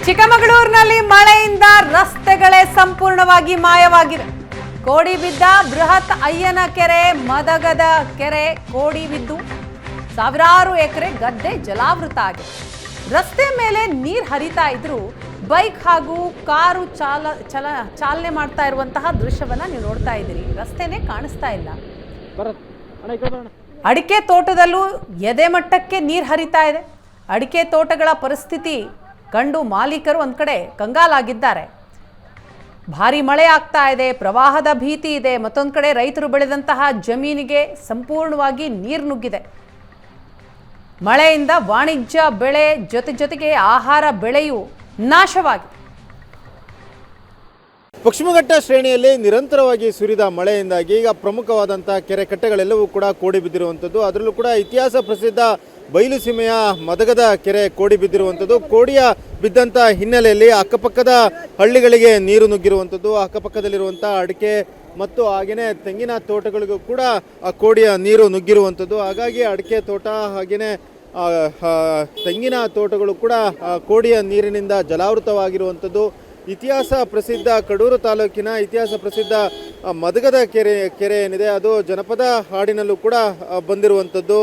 ಚಿಕ್ಕಮಗಳೂರಿನಲ್ಲಿ ಮಳೆಯಿಂದ ರಸ್ತೆಗಳೇ ಸಂಪೂರ್ಣವಾಗಿ ಮಾಯವಾಗಿವೆ. ಕೋಡಿ ಬಿದ್ದ ಬೃಹತ್ ಅಯ್ಯನ ಕೆರೆ, ಮದಗದ ಕೆರೆ ಕೋಡಿ ಬಿದ್ದು ಸಾವಿರಾರು ಎಕರೆ ಗದ್ದೆ ಜಲಾವೃತ ಆಗಿದೆ. ರಸ್ತೆ ಮೇಲೆ ನೀರು ಹರಿತಾ ಇದ್ರು ಬೈಕ್ ಹಾಗೂ ಕಾರು ಚಾಲನೆ ಮಾಡ್ತಾ ಇರುವಂತಹ ದೃಶ್ಯವನ್ನ ನೀವು ನೋಡ್ತಾ ಇದ್ದೀರಿ. ರಸ್ತೆನೇ ಕಾಣಿಸ್ತಾ ಇಲ್ಲ. ಅಡಿಕೆ ತೋಟದಲ್ಲೂ ಎದೆ ಮಟ್ಟಕ್ಕೆ ನೀರು ಹರಿತಾ ಇದೆ. ಅಡಿಕೆ ತೋಟಗಳ ಪರಿಸ್ಥಿತಿ ಕಂಡು ಮಾಲೀಕರು ಒಂದು ಕಡೆ ಕಂಗಾಲಾಗಿದ್ದಾರೆ. ಭಾರಿ ಮಳೆ ಆಗ್ತಾ ಇದೆ, ಪ್ರವಾಹದ ಭೀತಿ ಇದೆ. ಮತ್ತೊಂದು ಕಡೆ ರೈತರು ಬೆಳೆದಂತಹ ಜಮೀನಿಗೆ ಸಂಪೂರ್ಣವಾಗಿ ನೀರು ನುಗ್ಗಿದೆ. ಮಳೆಯಿಂದ ವಾಣಿಜ್ಯ ಬೆಳೆ ಜೊತೆಗೆ ಆಹಾರ ಬೆಳೆಯೂ ನಾಶವಾಗಿದೆ. ಪಶ್ಚಿಮಘಟ್ಟ ಶ್ರೇಣಿಯಲ್ಲಿ ನಿರಂತರವಾಗಿ ಸುರಿದ ಮಳೆಯಿಂದಾಗಿ ಈಗ ಪ್ರಮುಖವಾದಂಥ ಕೆರೆ ಕಟ್ಟೆಗಳೆಲ್ಲವೂ ಕೂಡ ಕೋಡಿ ಬಿದ್ದಿರುವಂಥದ್ದು. ಅದರಲ್ಲೂ ಕೂಡ ಇತಿಹಾಸ ಪ್ರಸಿದ್ಧ ಬಯಲುಸೀಮೆಯ ಮದಗದ ಕೆರೆ ಕೋಡಿ ಬಿದ್ದಿರುವಂಥದ್ದು. ಕೋಡಿಯ ಬಿದ್ದಂಥ ಹಿನ್ನೆಲೆಯಲ್ಲಿ ಅಕ್ಕಪಕ್ಕದ ಹಳ್ಳಿಗಳಿಗೆ ನೀರು ನುಗ್ಗಿರುವಂಥದ್ದು. ಅಕ್ಕಪಕ್ಕದಲ್ಲಿರುವಂಥ ಅಡಿಕೆ ಮತ್ತು ಹಾಗೆಯೇ ತೆಂಗಿನ ತೋಟಗಳಿಗೂ ಕೂಡ ಆ ಕೋಡಿಯ ನೀರು ನುಗ್ಗಿರುವಂಥದ್ದು. ಹಾಗಾಗಿ ಅಡಿಕೆ ತೋಟ ಹಾಗೆಯೇ ತೆಂಗಿನ ತೋಟಗಳು ಕೂಡ ಕೋಡಿಯ ನೀರಿನಿಂದ ಜಲಾವೃತವಾಗಿರುವಂಥದ್ದು. ಇತಿಹಾಸ ಪ್ರಸಿದ್ಧ ಕಡೂರು ತಾಲೂಕಿನ ಇತಿಹಾಸ ಪ್ರಸಿದ್ಧ ಮದಗದ ಕೆರೆ ಏನಿದೆ ಅದು ಜನಪದ ಹಾಡಿನಲ್ಲೂ ಕೂಡ ಬಂದಿರುವಂಥದ್ದು.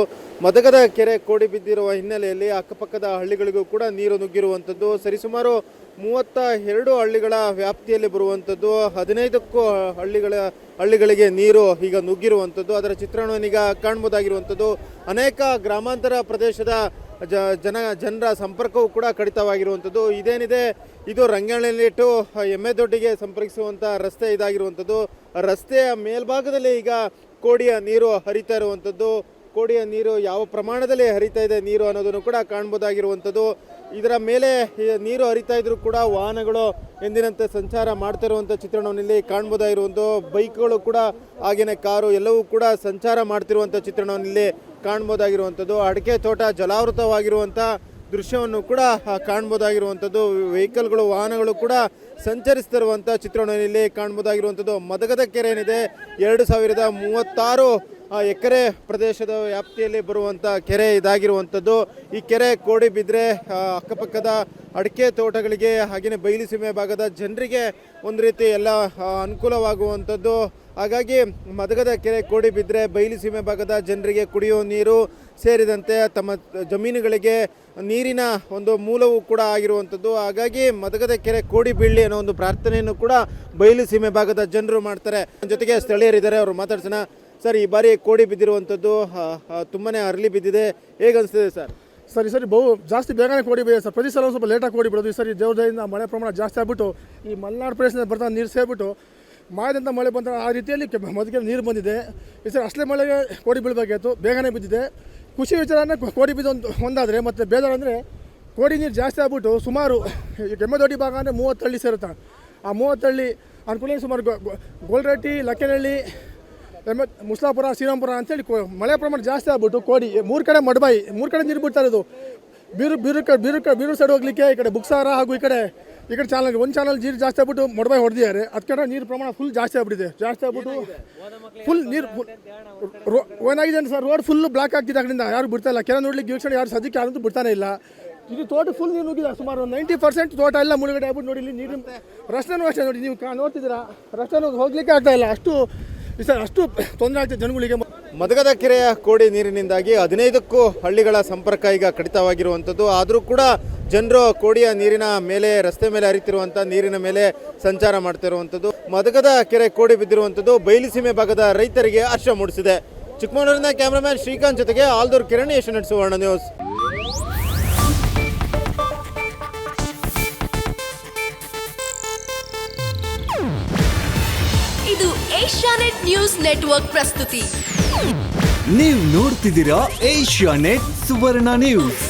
ಮದಗದ ಕೆರೆ ಕೋಡಿ ಬಿದ್ದಿರುವ ಹಿನ್ನೆಲೆಯಲ್ಲಿ ಅಕ್ಕಪಕ್ಕದ ಹಳ್ಳಿಗಳಿಗೂ ಕೂಡ ನೀರು ನುಗ್ಗಿರುವಂಥದ್ದು. ಸರಿಸುಮಾರು 32 ಹಳ್ಳಿಗಳ ವ್ಯಾಪ್ತಿಯಲ್ಲಿ ಬರುವಂಥದ್ದು. 15ಕ್ಕೂ ಹಳ್ಳಿಗಳಿಗೆ ನೀರು ಈಗ ನುಗ್ಗಿರುವಂಥದ್ದು. ಅದರ ಚಿತ್ರಣವನ್ನೀಗ ಕಾಣ್ಬೋದಾಗಿರುವಂಥದ್ದು. ಅನೇಕ ಗ್ರಾಮಾಂತರ ಪ್ರದೇಶದ ಜನರ ಸಂಪರ್ಕವೂ ಕೂಡ ಕಡಿತವಾಗಿರುವಂಥದ್ದು. ಇದೇನಿದೆ ಇದು ರಂಗನಹಳ್ಳಿ ಟು ಎಮ್ಮೆದೊಡ್ಡಿಗೆ ಸಂಪರ್ಕಿಸುವಂಥ ರಸ್ತೆ ಇದಾಗಿರುವಂಥದ್ದು. ರಸ್ತೆಯ ಮೇಲ್ಭಾಗದಲ್ಲಿ ಈಗ ಕೋಡಿಯ ನೀರು ಹರಿತಾ ಇರುವಂಥದ್ದು. ಕೋಡಿಯ ನೀರು ಯಾವ ಪ್ರಮಾಣದಲ್ಲಿ ಹರಿತಾ ಇದೆ ನೀರು ಅನ್ನೋದನ್ನು ಕೂಡ ಕಾಣ್ಬೋದಾಗಿರುವಂಥದ್ದು. ಇದರ ಮೇಲೆ ನೀರು ಹರಿತಾ ಇದ್ರೂ ಕೂಡ ವಾಹನಗಳು ಎಂದಿನಂತೆ ಸಂಚಾರ ಮಾಡ್ತಾ ಇರುವಂಥ ಚಿತ್ರಣವನ್ನು ಇಲ್ಲಿ ಕಾಣ್ಬೋದಾಗಿರುವಂಥದ್ದು. ಬೈಕ್ಗಳು ಕೂಡ ಹಾಗೆಯೇ ಕಾರು ಎಲ್ಲವೂ ಕೂಡ ಸಂಚಾರ ಮಾಡ್ತಿರುವಂಥ ಚಿತ್ರಣವನ್ನು ಇಲ್ಲಿ ಕಾಣ್ಬೋದಾಗಿರುವಂಥದ್ದು. ಅಡಿಕೆ ತೋಟ ಜಲಾವೃತವಾಗಿರುವಂಥ ದೃಶ್ಯವನ್ನು ಕೂಡ ಕಾಣ್ಬೋದಾಗಿರುವಂಥದ್ದು. ವೆಹಿಕಲ್ಗಳು ವಾಹನಗಳು ಕೂಡ ಸಂಚರಿಸ್ತಿರುವಂಥ ಚಿತ್ರಣವನ್ನು ಇಲ್ಲಿ ಕಾಣ್ಬೋದಾಗಿರುವಂಥದ್ದು. ಮದಗದ ಕೆರೆ ಏನಿದೆ 2036 ಎಕರೆ ಪ್ರದೇಶದ ವ್ಯಾಪ್ತಿಯಲ್ಲಿ ಬರುವಂಥ ಕೆರೆ ಇದಾಗಿರುವಂಥದ್ದು. ಈ ಕೆರೆ ಕೋಡಿ ಬಿದ್ದರೆ ಅಕ್ಕಪಕ್ಕದ ಅಡಿಕೆ ತೋಟಗಳಿಗೆ ಹಾಗೆಯೇ ಬಯಲುಸೀಮೆ ಭಾಗದ ಜನರಿಗೆ ಒಂದು ರೀತಿ ಎಲ್ಲ ಅನುಕೂಲವಾಗುವಂಥದ್ದು. ಹಾಗಾಗಿ ಮದಗದ ಕೆರೆ ಕೋಡಿ ಬಿದ್ದರೆ ಬಯಲುಸೀಮೆ ಭಾಗದ ಜನರಿಗೆ ಕುಡಿಯುವ ನೀರು ಸೇರಿದಂತೆ ತಮ್ಮ ಜಮೀನುಗಳಿಗೆ ನೀರಿನ ಒಂದು ಮೂಲವೂ ಕೂಡ ಆಗಿರುವಂಥದ್ದು. ಹಾಗಾಗಿ ಮದಗದ ಕೆರೆ ಕೋಡಿ ಬೀಳಲಿ ಅನ್ನೋ ಒಂದು ಪ್ರಾರ್ಥನೆಯನ್ನು ಕೂಡ ಬಯಲುಸೀಮೆ ಭಾಗದ ಜನರು ಮಾಡ್ತಾರೆ. ಜೊತೆಗೆ ಸ್ಥಳೀಯರಿದ್ದಾರೆ, ಅವರು ಮಾತಾಡ್ಸೋಣ. ಸರ್, ಈ ಬಾರಿ ಕೋಡಿ ಬಿದ್ದಿರುವಂಥದ್ದು ತುಂಬಾ ಅರಳಿ ಬಿದ್ದಿದೆ, ಹೇಗೆ ಅನಿಸ್ತಿದೆ ಸರ್? ಸರಿ ಬಹು ಜಾಸ್ತಿ ಬೇಗನೆ ಕೋಡಿ ಬಿದ್ದಿದೆ ಸರ್. ಪ್ರತಿ ಸಲ ಸ್ವಲ್ಪ ಲೇಟಾಗಿ ಕೋಡಿ ಬಿಡೋದು. ಈ ಸರಿ ದೇವರದಿಂದ ಮಳೆ ಪ್ರಮಾಣ ಜಾಸ್ತಿ ಆಗ್ಬಿಟ್ಟು ಈ ಮಲೆನಾಡು ಪ್ರದೇಶದಿಂದ ಬರ್ತಾ ನೀರು ಸೇರಿಬಿಟ್ಟು ಮಾಯದಂಥ ಮಳೆ ಬಂದ ಆ ರೀತಿಯಲ್ಲಿ ಮದಕ್ಕೆ ನೀರು ಬಂದಿದೆ. ಈ ಸರಿ ಅಸಲೆ ಮಳೆಗೆ ಕೋಡಿ ಬೀಳಬೇಕಾಗಿತ್ತು, ಬೇಗನೆ ಬಿದ್ದಿದೆ. ಖುಷಿ ವಿಚಾರನೇ ಕೋಡಿ ಬಿದ್ದು ಒಂದಾದರೆ, ಮತ್ತು ಬೇಜಾರಂದರೆ ಕೋಡಿ ನೀರು ಜಾಸ್ತಿ ಆಗ್ಬಿಟ್ಟು ಸುಮಾರು ಎಮ್ಮೆದೊಡ್ಡಿ ಭಾಗ ಅಂದರೆ 30 ಹಳ್ಳಿ ಸೇರುತ್ತೆ. ಆ 30 ಹಳ್ಳಿ ಅನುಕೂಲ ಸುಮಾರು ಗೋಲ್ರಟ್ಟಿ, ಲಕ್ಕನಹಳ್ಳಿ, ಮುಸ್ಲಾಪುರ, ಶ್ರೀರಾಮ್ಪುರ ಅಂತೇಳಿ ಮಳೆ ಪ್ರಮಾಣ ಜಾಸ್ತಿ ಆಗ್ಬಿಟ್ಟು ಕೋಡಿ 3 ಕಡೆ ಮಡಬಾಯಿ 3 ಕಡೆ ನೀರು ಬಿಡ್ತಾ ಇರೋದು. ಬೀರು ಸೈಡ್ ಹೋಗ್ಲಿಕ್ಕೆ ಈ ಕಡೆ ಬುಕ್ಸಾರ ಹಾಗೂ ಈ ಕಡೆ ಚಾನಲ್ ಒಂದು ಚಾನಲ್ ನೀರು ಜಾಸ್ತಿ ಆಗ್ಬಿಟ್ಟು ಮಡಬಾಯಿ ಹೊಡೆದಿದ್ದಾರೆ. ಅದಕ್ಕೆ ನೀರು ಪ್ರಮಾಣ ಫುಲ್ ಜಾಸ್ತಿ ಆಗ್ಬಿಟ್ಟಿದೆ. ಫುಲ್ ನೀರು ಏನಾಗಿದೆ ಸರ್, ರೋಡ್ ಫುಲ್ ಬ್ಲಾಕ್ ಆಗ್ತಿದೆ. ಆ ಕಡೆಯಿಂದ ಯಾರು ಬಿಡ್ತಾ ಇಲ್ಲ. ಕೆರೆ ನೋಡ್ಲಿಕ್ಕೆ ವೀಕ್ಷಣೆ ಯಾರು ಸದ್ಯಕ್ಕೆ ಯಾರಂತೂ ಬಿಡ್ತಾನೆ ಇಲ್ಲ. ಇದು ತೋಟ ಫುಲ್ ನೀರು ನುಗ್ಗಿದೆ. ಸುಮಾರು 90% ತೋಟ ಎಲ್ಲ ಮುಳುಗಡೆ ಆಗ್ಬಿಟ್ಟು ನೋಡಿ. ಇಲ್ಲಿ ನೀರಿನ ರಸ್ತೆನೂ ಅಷ್ಟೇ ನೋಡಿ, ನೀವು ನೋಡ್ತಿದ್ದೀರಾ, ರಸ್ತೆನೂ ಹೋಗ್ಲಿಕ್ಕೆ ಆಗ್ತಾ ಇಲ್ಲ. ಅಷ್ಟು ತೊಂದರೆ ಆಗ್ತದೆ ಜನಗಳಿಗೆ. ಮದಗದ ಕೆರೆಯ ಕೋಡಿ ನೀರಿನಿಂದಾಗಿ 15ಕ್ಕೂ ಹಳ್ಳಿಗಳ ಸಂಪರ್ಕ ಈಗ ಕಡಿತವಾಗಿರುವಂಥದ್ದು. ಆದರೂ ಕೂಡ ಜನರು ಕೋಡಿಯ ನೀರಿನ ಮೇಲೆ, ರಸ್ತೆ ಮೇಲೆ ಹರಿತಿರುವಂಥ ನೀರಿನ ಮೇಲೆ ಸಂಚಾರ ಮಾಡ್ತಿರುವಂಥದ್ದು. ಮದಗದ ಕೆರೆ ಕೋಡಿ ಬಿದ್ದಿರುವಂಥದ್ದು ಬಯಲುಸೀಮೆ ಭಾಗದ ರೈತರಿಗೆ ಹರ್ಷ ಮೂಡಿಸಿದೆ. ಚಿಕ್ಕಮಗಳೂರಿನ ಕ್ಯಾಮ್ರಾಮನ್ ಶ್ರೀಕಾಂತ್ ಜೊತೆಗೆ ಆಲ್ದೂರ್ ಕಿರಣ್, ಏಷ್ಯಾನೆಟ್ ಸುವರ್ಣ ನ್ಯೂಸ್. ಇದು ಏಷ್ಯಾನೆಟ್ ನ್ಯೂಸ್ ನೆಟ್ವರ್ಕ್ ಪ್ರಸ್ತುತಿ. ನೀವು ನೋಡ್ತಿದ್ದೀರಾ ಏಷ್ಯಾನೆಟ್ ಸುವರ್ಣ ನ್ಯೂಸ್.